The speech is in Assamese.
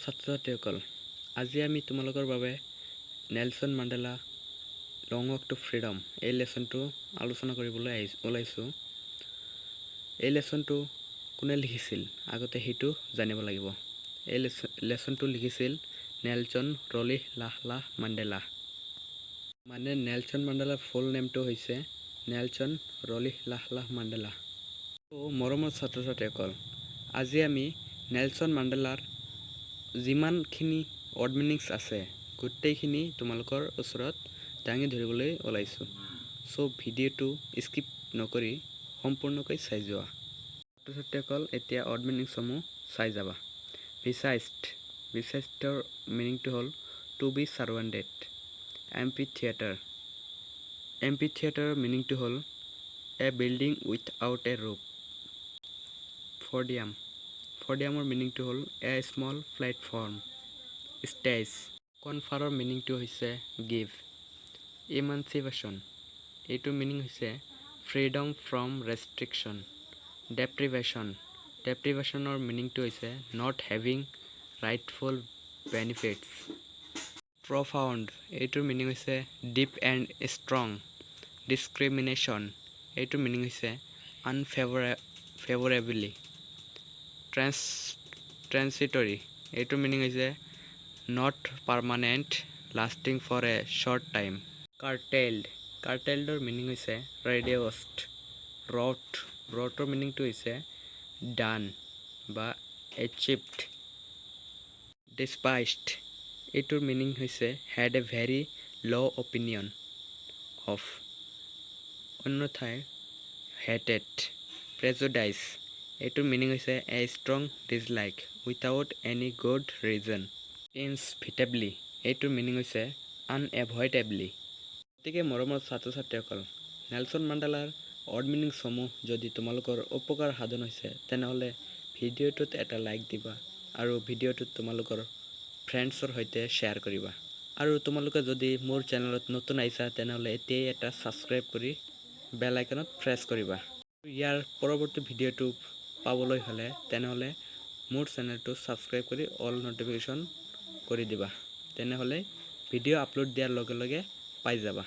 ছাত্ৰ ছাত্ৰীসকল, আজি আমি তোমালোকৰ বাবে Nelson Mandela long walk to freedom এই লেচনটো আলোচনা কৰিবলৈ ওলাইছোঁ। এই লেচনটো কোনে লিখিছিল আগতে সেইটো জানিব লাগিব। এই লেচনটো লিখিছিল নেলছন ৰলিহ মাণ্ডেলা। মানে নেলছন মাণ্ডেলাৰ ফুল নেমটো হৈছে নেলছন ৰলিহ মাণ্ডেলা। মৰমৰ ছাত্ৰ ছাত্ৰীসকল, আজি আমি নেলছন মাণ্ডেলাৰ যিমানখিনি ৱৰ্ড মিনিংছ আছে গোটেইখিনি তোমালোকৰ ওচৰত দাঙি ধৰিবলৈ ওলাইছোঁ। ভিডিঅ'টো স্কিপ নকৰি সম্পূৰ্ণকৈ চাই যোৱা। ছাত্ৰ ছাত্ৰীসকল, এতিয়া ৱৰ্ড মিনিংছসমূহ চাই যাবা। ভিচাইষ্টৰ মিনিংটো হ'ল টু বি ছাৰাউণ্ডেড। এম্পি থিয়েটাৰৰ মিনিংটো হ'ল a building without a roof. ফৰ্ডিয়ামৰ মিনিংটো হ'ল এ স্মল প্লেটফৰ্ম। ষ্টেজ। কনফাৰৰ মিনিংটো হৈছে গিভ। ইমানচিপেশ্যন, এইটোৰ মিনিং হৈছে ফ্ৰীডম ফ্ৰম ৰেষ্ট্ৰিকশ্যন। ডেপ্ৰিভেশ্যনৰ মিনিংটো হৈছে not having rightful benefits. Profound, এইটোৰ মিনিং হৈছে ডিপ এণ্ড ষ্ট্ৰং। ডিছক্ৰিমিনেশ্যন, এইটোৰ মিনিং হৈছে আনফেভৰেবলি। ট্ৰেঞ্চিটৰী, এইটোৰ মিনিং হৈছে not permanent, lasting for a short time. কাৰ্টেলডৰ মিনিং হৈছে ৰেডিঅ'ষ্ট। ৰটৰ মিনিংটো হৈছে ডান বা এচিভড। ডিছপাইচড, এইটোৰ মিনিং হৈছে had a very low' opinion of. অন্যথাই হেটেড। প্ৰেজুডাইচ, এইটোৰ মিনিং হৈছে a strong dislike without any good reason. Inevitably, এইটোৰ মিনিং হৈছে আনএভইডেবলি। গতিকে মৰমৰ ছাত্ৰ ছাত্ৰীসকল, নেলছন মাণ্ডেলাৰ ৱৰ্ড মিনিংছসমূহ যদি তোমালোকৰ উপকাৰ সাধন হৈছে তেনেহ'লে ভিডিঅ'টোত এটা লাইক দিবা আৰু ভিডিঅ'টোত তোমালোকৰ ফ্ৰেণ্ডছৰ সৈতে শ্বেয়াৰ কৰিবা। আৰু তোমালোকে যদি মোৰ চেনেলত নতুন আহিছা তেনেহ'লে এতিয়াই এটা ছাবস্ক্ৰাইব কৰি বেল আইকনত প্ৰেছ কৰিবা। ইয়াৰ পৰৱৰ্তী ভিডিঅ'টো পাবলৈ হ'লে তেনেহ'লে মোৰ চেনেলটো ছাবস্ক্ৰাইব কৰি অল ন'টিফিকেশ্যন কৰি দিবা। তেনেহ'লে ভিডিঅ' আপলোড দিয়াৰ লগে লগে পাই যাবা।